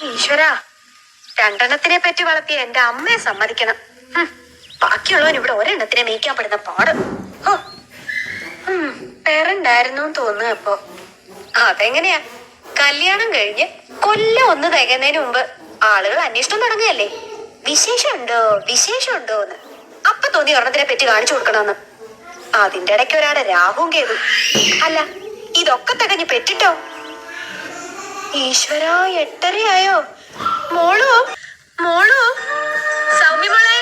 ഈശ്വരാ, രണ്ടെണ്ണത്തിനെ പറ്റി വളർത്തിയ എന്റെ അമ്മയെ സമ്മതിക്കണം. ബാക്കിയുള്ളവൻ ഇവിടെ ഒരെണ്ണത്തിനെ മേയ്ക്കാൻ പെടുന്ന പാട്. പേരണ്ടായിരുന്നു തോന്നുന്നു. അപ്പൊ അതെങ്ങനെയാ, കല്യാണം കഴിഞ്ഞ് കൊല്ലം ഒന്ന് തികയുന്നതിന് മുമ്പ് ആളുകൾ അന്വേഷണം തുടങ്ങുകയല്ലേ, വിശേഷമുണ്ടോ എന്ന്. അപ്പൊ തോന്നി ഒരെണ്ണത്തിനെ പറ്റി കാണിച്ചു കൊടുക്കണമെന്ന്. അതിന്റെ ഇടയ്ക്ക് ഒരാടെ രാഹുവും കേതു. അല്ല, ഇതൊക്കെ തികഞ്ഞ് പെറ്റിട്ടോ? ഈശ്വരാ, 8:30 മോളോ സൗമ്യ മോളെ,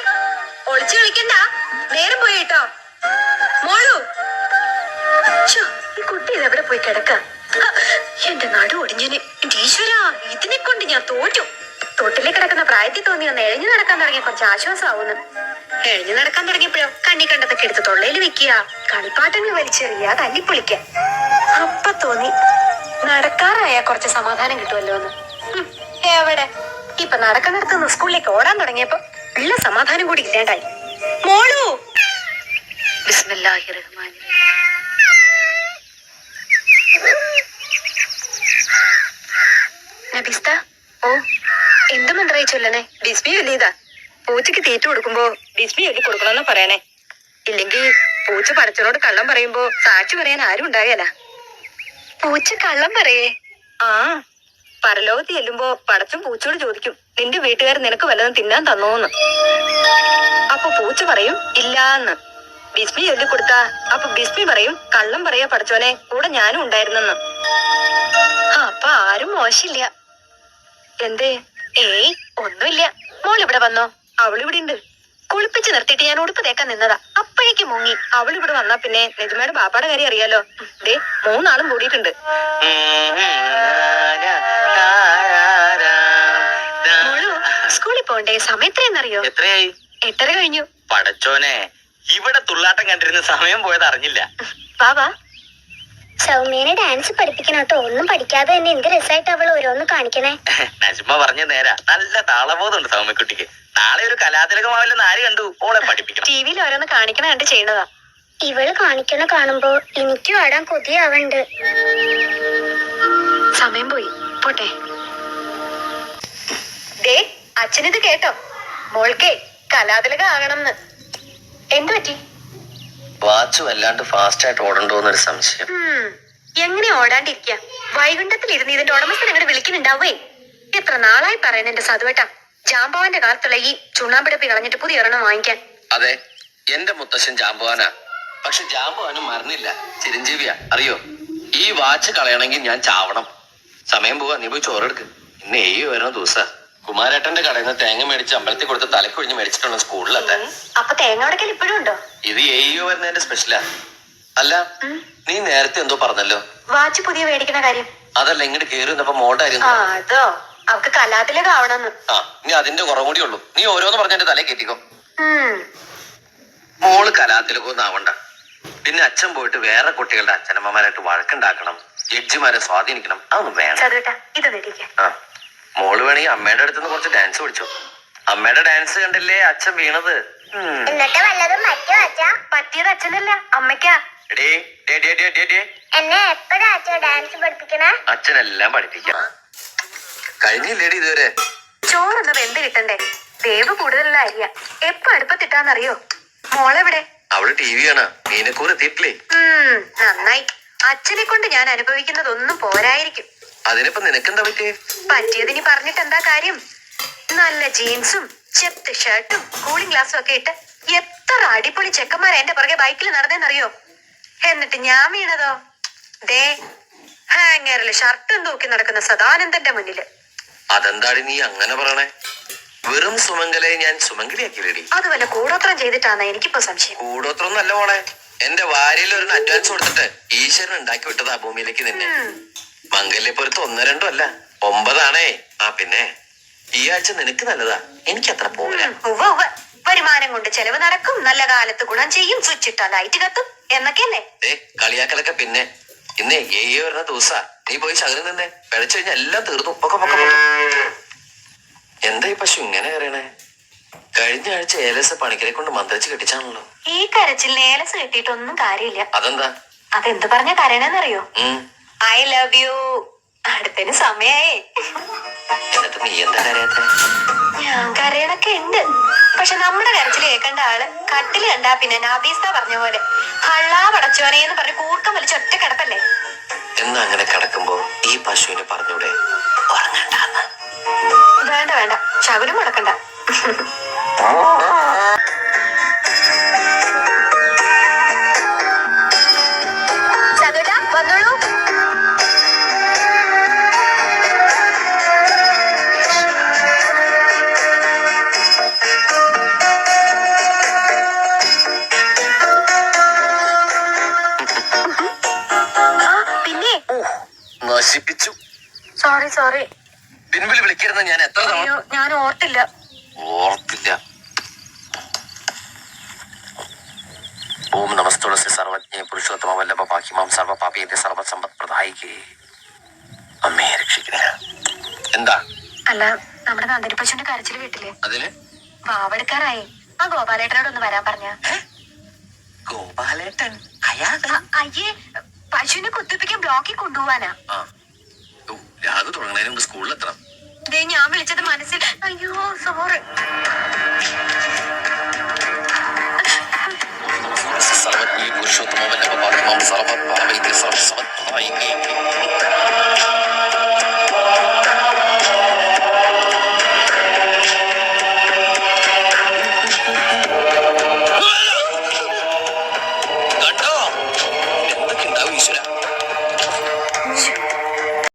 ഒളിച്ചു കളിക്കണ്ട, നേരം പോയി കേട്ടോ. മോളു, ഈ കുട്ടി ഇതെവിടെ പോയി കിടക്ക? എന്റെ നടു ഒടിഞ്ഞന്. എന്റെ ഈശ്വരാ, ഇതിനെ കൊണ്ട് ഞാൻ തോറ്റു. തൊട്ടിലെ കിടക്കുന്ന പ്രായത്തിൽ തോന്നി ഒന്ന് എഴിഞ്ഞു നടക്കാൻ തുടങ്ങിയ കുറച്ച് ആശ്വാസമാവുന്നു. എഴിഞ്ഞു നടക്കാൻ തുടങ്ങിയപ്പോഴോ കണ്ണി കണ്ടതൊക്കെ എടുത്ത് തൊള്ളയിൽ വെക്കുക, കളിപ്പാട്ടങ്ങൾ വലിച്ചെറിയ, തല്ലിപ്പൊളിക്ക. അപ്പൊ തോന്നി നടക്കാറായ കുറച്ച് സമാധാനം കിട്ടുമല്ലോ എന്ന്. എവിടെ, ഇപ്പൊ നടക്കുന്നിടത്തുനിന്ന് സ്കൂളിലേക്ക് ഓടാൻ തുടങ്ങിയപ്പോ ഉള്ള സമാധാനം കൂടി ഇല്ലാണ്ടായി. മോളു, ബിസ്മില്ലാഹിർ റഹ്മാനിർ റഹീം. നബിസ്ത, ഓ എന്ത് മന്ത്രമായി ചൊല്ലണേ? ബിസ്മി ചൊല്ലിയതാ. പൂച്ചക്ക് തീറ്റ കൊടുക്കുമ്പോ ബിസ്മി ചൊല്ലി കൊടുക്കണമെന്ന് പറയണേ. ഇല്ലെങ്കിൽ പൂച്ച പടച്ചനോട് കള്ളം പറയുമ്പോ സാക്ഷി പറയാൻ ആരും ഉണ്ടാകല. പൂച്ച കള്ളം പറയേ? ആ, പരലോകത്ത് ചെല്ലുമ്പോ പടച്ചും പൂച്ചയോട് ചോദിക്കും, നിന്റെ വീട്ടുകാർ നിനക്ക് വല്ലതും തിന്നാൻ തന്നോന്ന്. അപ്പൊ പൂച്ച പറയും ഇല്ലാന്ന്. ബിസ്മി ചൊല്ലി കൊടുത്താ അപ്പൊ ബിസ്മി പറയും, കള്ളം പറയാ പടച്ചോനെ, കൂടെ ഞാനും ഉണ്ടായിരുന്നെന്ന്. അപ്പൊ ആരും മോശമില്ല. എന്തേ? ഏയ് ഒന്നുമില്ല. മോൾ ഇവിടെ വന്നോ? അവളിവിടെ ഉണ്ട്. കുളിപ്പിച്ച് നിർത്തിയിട്ട് ഞാൻ ഉടുപ്പ് തേക്കാൻ നിന്നതാ, അപ്പോഴേക്ക് മുങ്ങി. അവളിവിടെ വന്നാ പിന്നെ നെജുമയുടെ ബാപ്പാടെ കാര്യം അറിയാലോ. ദേ 3 ആളും കൂടിയിട്ടുണ്ട്. മോളു, സ്കൂളിൽ പോണ്ടേ? സമയം എത്രയെന്നറിയോ? എത്രയായി? 8:30 കഴിഞ്ഞു. പടച്ചോനെ, ഇവിടെ തുള്ളാട്ടം കണ്ടിരുന്ന സമയം പോയത് അറിഞ്ഞില്ല. വാ. സൗമ്യനെ ഡാൻസ് പഠിപ്പിക്കണം കേട്ടോ. ഒന്നും പഠിക്കാതെ തന്നെ എന്ത് രസമായിട്ട് അവൾ ഓരോന്ന് കാണിക്കണേ. നജ്മ പറഞ്ഞ നേരാ, നല്ല താളബോധമുണ്ട് സൗമ്യക്കുട്ടിക്ക്. നാളെ ഒരു കലാതിലകമാവില്ലെന്ന് ആര് കണ്ടു? ഓളെ പഠിപ്പിക്കണം. ടിവിയിൽ ഓരോന്ന് കാണിക്കണ കണ്ട് ചെയ്യണതാ. ഇവള് കാണിക്കണ കാണുമ്പോ എനിക്കും ആടാൻ കൊതിയാവണ്ട്. സമയം പോയി, പോട്ടെ. ദേ, അച്ഛനിത് കേട്ടോ? മോൾക്കേ കലാതിലകം ആകണമെന്ന്. എന്തു പറ്റി? വാച്ച് വല്ലാണ്ട് ഫാസ്റ്റ് ആയിട്ട് ഓടണ്ടോന്നൊരു സംശയം. എങ്ങനെ ഓടാണ്ടിരിക്ക? വൈകുണ്ഠത്തിൽ ഇരുന്ന് ഇതിന്റെ ഉടമസ്ഥൻ അങ്ങോട്ട് വിളിക്കുന്നുണ്ടാവേ. എത്ര നാളായി പറയുന്ന എന്റെ സതുവേട്ടാ, ജാമ്പവാന്റെ കാലത്തുള്ള ഈ ചുണ്ണാമ്പിടപ്പി കളഞ്ഞിട്ട് പുതിയ ഒരെണ്ണം വാങ്ങിക്കാൻ. അതെ, എന്റെ മുത്തശ്ശൻ ജാമ്പവാനാ. പക്ഷെ ജാമ്പവാനും മറന്നില്ല, ചിരഞ്ജീവിയാ, അറിയോ? ഈ വാച്ച് കളയണമെങ്കിൽ ഞാൻ ചാവണം. സമയം പോവാ, നീ പോയി ചോറെടുക്ക്. ഇന്ന് വരുന്ന ദിവസ കുമാരേട്ടന്റെ കടയിൽ നിന്ന് തേങ്ങ മേടിച്ച് അമ്പലത്തിൽ കൊടുത്ത് തലക്കൊഴിഞ്ഞ് മേടിച്ചിട്ടുള്ള സ്കൂളിലെത്താൻ. അപ്പൊ തേങ്ങ ഉടക്കൽ ഇപ്പോഴും ഉണ്ടോ? ഇത് വരുന്നതിന്റെ സ്പെഷ്യലാ. അല്ല, നീ നേരത്തെ എന്തോ പറഞ്ഞല്ലോ, വാച്ച് പുതിയ മേടിക്കുന്ന കാര്യം. അതല്ല, ഇങ്ങോട്ട് കേറി വന്നപ്പോ മോട്ടായിരുന്നു. അതോ, അവക്ക് കലാതിലകം ആവണമെന്ന്. ആ, ഇനി അതിന്റെ കുറവും കൂടി ഉള്ളൂ. നീ ഓരോന്ന് പറഞ്ഞെന്റെ തലേ കെട്ടിക്കോ. മോള് കലാതിലകമൊന്നും ആവണ്ട. പിന്നെ അച്ഛൻ പോയിട്ട് വേറെ കുട്ടികളുടെ അച്ഛനമ്മമാരായിട്ട് വഴക്കുണ്ടാക്കണം, ജഡ്ജിമാരെ സ്വാധീനിക്കണം, അതൊന്നും വേണം. ആ, മോള് വേണമെങ്കിൽ അമ്മയുടെ അടുത്തുനിന്ന് കുറച്ച് ഡാൻസ് പഠിച്ചോ. അമ്മയുടെ ഡാൻസ് കണ്ടില്ലേ അച്ഛൻ വീണത്? എന്നിട്ട് വല്ലതും പറ്റോ അച്ഛാ? പറ്റിയത് അച്ഛനല്ല, അമ്മയ്ക്കാ. എന്നെ എപ്പോഴാ അച്ഛാ ഡാൻസ് പഠിപ്പിക്കണേ? അച്ഛനെല്ലാം പഠിപ്പിക്കാം. കഴിഞ്ഞില്ലേടി ഇതുവരെ? ചോറൊന്ന് വെന്ത് കിട്ടണ്ടേ? വേവ് കൂടുതലുള്ള അരിയ. എപ്പോ അടുപ്പത്തിട്ടാന്നറിയോ? മോളെവിടെ? അവള് TV ആണ്. മീനക്കൂർ എത്തിയിട്ടില്ലേ? നന്നായി. അച്ഛനെ കൊണ്ട് ഞാൻ അനുഭവിക്കുന്നതൊന്നും പോരായിരിക്കും. അതിനിപ്പോ നിനക്കെന്താ പറ്റിയേ? പറ്റിയതിനി പറഞ്ഞിട്ട് എന്താ കാര്യം? നല്ല ജീൻസും ചെത്ത് ഷർട്ടും കൂളിംഗ് ഗ്ലാസും ഒക്കെ ഇട്ട് എത്ര അടിപൊളി ചെക്കന്മാരെ എന്റെ പുറകെ ബൈക്കിൽ നടന്നേന്നറിയോ? എന്നിട്ട് ഞാൻ വീണതോ ദേ ഹാങ്ങറിൽ ഷർട്ടും തൂക്കി നടക്കുന്ന സദാനന്ദന്റെ മുന്നില്. അതെന്താടി നീ അങ്ങനെ പറയണേ? വെറും സുമംഗലെ ഞാൻ സുമംഗലിയാക്കിയില്ലേടി? അത് വല്ല കൂടോത്രം ചെയ്തിട്ടാണ് എനിക്കിപ്പോ സംശയം. കൂടോത്രം നല്ല മോളെ, എന്റെ വാരിയിൽ ഒരു അഡ്വാൻസ് കൊടുത്തിട്ട് ഈശ്വരൻ ഉണ്ടാക്കി വിട്ടതാ ഭൂമിയിലേക്ക് നിന്നെ. മംഗല്യപ്പുറത്ത് 1, 2 അല്ല 9 ആണേ. ആ പിന്നെ ഈ ആഴ്ച നിനക്ക് നല്ലതാ, എനിക്ക് അത്ര പോരാ. വരുമാനം കൊണ്ട് ചെലവ് നടക്കും, നല്ല കാലത്ത് ഗുണം ചെയ്യും, സ്വിച്ച് ഇട്ടാ ലൈറ്റ് കത്തും എന്നൊക്കെയല്ലേ? കളിയാക്കലൊക്കെ പിന്നെ. ഇന്നേ വരുന്ന ദിവസാ. നീ പോയി ശകലം നിന്നേ, പിഴച്ചു കഴിഞ്ഞാൽ എല്ലാം തീർന്നു. എന്താ ഈ പശു ഇങ്ങനെ കയറണേ? കഴിഞ്ഞ ആഴ്ച ഏലസ് പണിക്കരെ കൊണ്ട് മന്ത്രിച്ച് കെട്ടിച്ചാണല്ലോ. ഈ കരച്ചിൽ ഏലസ് കെട്ടിയിട്ടൊന്നും കാര്യമില്ല. അതെന്താ? അതെന്ത് പറഞ്ഞ കരയണെന്നറിയോ? I love you. അടുത്തതിന് സമയായി. എന്നിട്ട് നീ എന്താ കരയാത്തെ? ഞാൻ കരയണൊക്കെ ഉണ്ട്. പക്ഷെ നമ്മുടെ കരച്ചിൽ കേൾക്കേണ്ട ആള് കട്ടില് കണ്ടാ പിന്നെ നബീസ പറഞ്ഞ പോലെ കള്ളാ പടച്ചോനേന്ന് പറഞ്ഞ് കൂർക്കം വലിച്ച് ഒറ്റ കിടപ്പല്ലേ. എന്നാ അങ്ങനെ കിടക്കുമ്പോ ഈ പശുവിനെ പറഞ്ഞൂടെ ഉറങ്ങണ്ടാന്ന്? വേണ്ട വേണ്ട, ശകുനം മുടക്കണ്ട. സതുട്ടാ വന്നോളൂ. പിന്നെ നശിപ്പിച്ചു. സോറി പിൻവിളി വിളിക്കരുത്. ഞാൻ എത്ര തവണ അയ്യോ, ഞാൻ ഓർത്തില്ല. ഓർത്തില്ല. ഓം നമസ്തുളസി സർവജ്ഞ പുരുഷോത്തമ വല്ലഭ പാഹിമാം സർവ പാപേതി സർവസമ്പത് പ്രദായികേ. അമ്മയെ രക്ഷിക്കണേ. എന്താ? അല്ല, നമ്മുടെ നന്ദിനി പശുവിന്റെ കരച്ചിൽ വീട്ടില് അതിന് വാവെടുക്കാറായി. ആ ഗോപാലേട്ടനോട് ഒന്ന് വരാൻ പറഞ്ഞ. ഗോപാലേട്ടൻ അയാൾ അയ്യേ, പശുവിനെ കുത്തിപ്പിക്കാൻ ബ്ലോക്കിൽ കൊണ്ടുപോവാനാ. രാത് തുടങ്ങുന്നതിന് മുമ്പ് സ്കൂളിലെത്തണം. ദേ ഞാൻ വിളിച്ചത് മനസ്സിൽ. അയ്യോ സോറി. സർവജ്ഞ പുരുഷോത്തമ വല്ലഭ പാഹിമാം സർവ പാപേതി സർവസമ്പത് പ്രദായികേ.